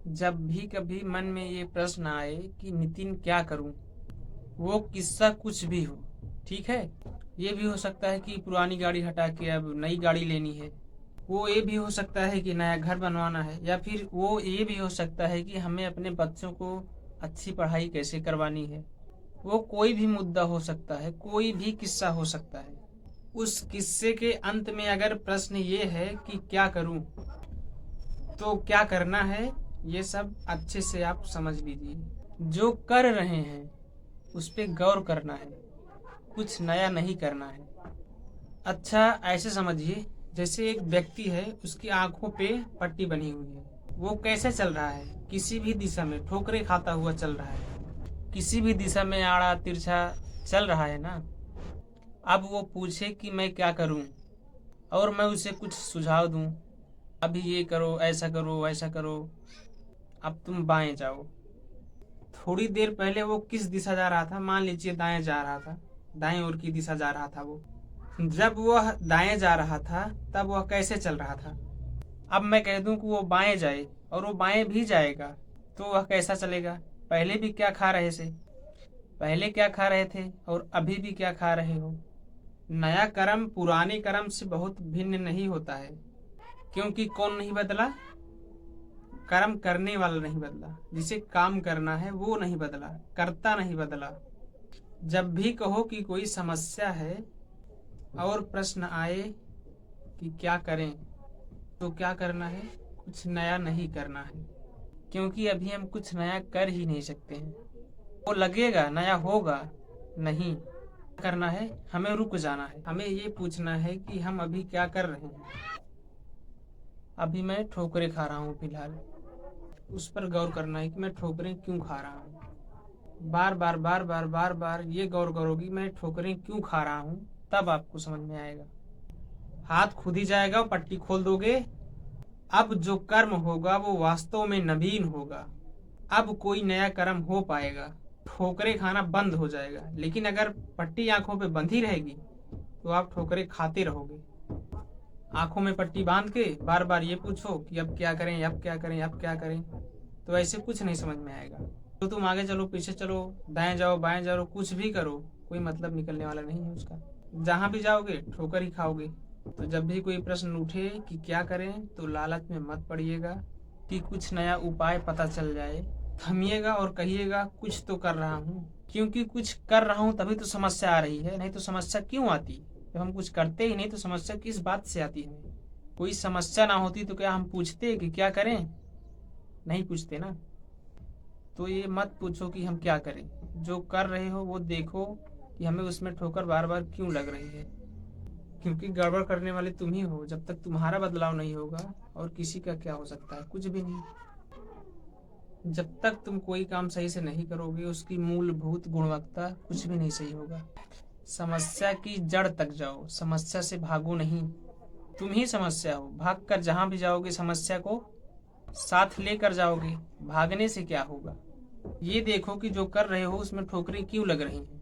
जब भी कभी मन में ये प्रश्न आए कि नितिन क्या करूं, वो किस्सा कुछ भी हो, ठीक है। ये भी हो सकता है कि पुरानी गाड़ी हटा के अब नई गाड़ी लेनी है। वो ये भी हो सकता है कि नया घर बनवाना है, या फिर वो ये भी हो सकता है कि हमें अपने बच्चों को अच्छी पढ़ाई कैसे करवानी है। वो कोई भी मुद्दा हो सकता है, कोई भी किस्सा हो सकता है। उस किस्से के अंत में अगर प्रश्न ये है कि क्या करूं, तो क्या करना है, ये सब अच्छे से आप समझ लीजिए। जो कर रहे हैं उस पे गौर करना है, कुछ नया नहीं करना है। अच्छा, ऐसे समझिए जैसे एक व्यक्ति है, उसकी आंखों पे पट्टी बनी हुई है। वो कैसे चल रहा है, किसी भी दिशा में ठोकरे खाता हुआ चल रहा है, किसी भी दिशा में आड़ा तिरछा चल रहा है ना। अब वो पूछे कि मैं क्या करूं, और मैं उसे कुछ सुझाव दूं, अभी ये करो, ऐसा करो, ऐसा करो, अब तुम बाएं जाओ। थोड़ी देर पहले वो किस दिशा जा रहा था, मान लीजिए दाएं जा रहा था, दाएं ओर की दिशा जा रहा था वो। जब वह दाएं जा रहा था तब वह कैसे चल रहा था। अब मैं कह दूं कि वो बाएं जाए और वो बाएं भी जाएगा, तो वह कैसा चलेगा। पहले भी क्या खा रहे थे, पहले क्या खा रहे थे और अभी भी क्या खा रहे हो। नया कर्म पुराने कर्म से बहुत भिन्न नहीं होता है, क्योंकि कौन नहीं बदला, कर्म करने वाला नहीं बदला। जिसे काम करना है वो नहीं बदला, कर्ता नहीं बदला। जब भी कहो कि कोई समस्या है और प्रश्न आए कि क्या करें, तो क्या करना है, कुछ नया नहीं करना है, क्योंकि अभी हम कुछ नया कर ही नहीं सकते हैं। वो लगेगा नया होगा, नहीं करना है, हमें रुक जाना है। हमें ये पूछना है कि हम अभी क्या कर रहे हैं। अभी मैं ठोकरे खा रहा हूँ फिलहाल, उस पर गौर करना है कि मैं ठोकरें क्यों खा रहा हूँ। बार बार बार बार बार बार ये गौर करोगी मैं ठोकरें क्यों खा रहा हूँ, तब आपको समझ में आएगा। हाथ खुद ही जाएगा, पट्टी खोल दोगे। अब जो कर्म होगा वो वास्तव में नवीन होगा। अब कोई नया कर्म हो पाएगा, ठोकरे खाना बंद हो जाएगा। लेकिन अगर पट्टी आंखों पे बंधी रहेगी तो आप ठोकरे खाते रहोगे। आंखों में पट्टी बांध के बार बार ये पूछो कि अब क्या करें, अब क्या करें, अब क्या करें, तो ऐसे कुछ नहीं समझ में आएगा। तो तुम आगे चलो, पीछे चलो, दाएं जाओ, बाएं जाओ, कुछ भी करो, कोई मतलब निकलने वाला नहीं है उसका। जहां भी जाओगे ठोकर ही खाओगे। तो जब भी कोई प्रश्न उठे कि क्या करें, तो लालच में मत पड़िएगा कि कुछ नया उपाय पता चल जाए। थमिएगा और कहिएगा कुछ तो कर रहा हूँ, क्योंकि कुछ कर रहा हूँ तभी तो समस्या आ रही है, नहीं तो समस्या क्यों आती। जब हम कुछ करते ही नहीं तो समस्या किस बात से आती है। कोई समस्या ना होती तो क्या हम पूछते कि क्या करें, नहीं पूछते ना। तो ये मत पूछो कि हम क्या करें, जो कर रहे हो वो देखो कि हमें उसमें ठोकर बार बार क्यों लग रही है। क्योंकि गड़बड़ करने वाले तुम ही हो। जब तक तुम्हारा बदलाव नहीं होगा और किसी का क्या हो सकता है, कुछ भी नहीं। जब तक तुम कोई काम सही से नहीं करोगे, उसकी मूलभूत गुणवत्ता कुछ भी नहीं सही होगा। समस्या की जड़ तक जाओ, समस्या से भागो नहीं। तुम ही समस्या हो, भाग कर जहां भी जाओगे समस्या को साथ लेकर जाओगे। भागने से क्या होगा, ये देखो कि जो कर रहे हो उसमें ठोकरें क्यों लग रही हैं।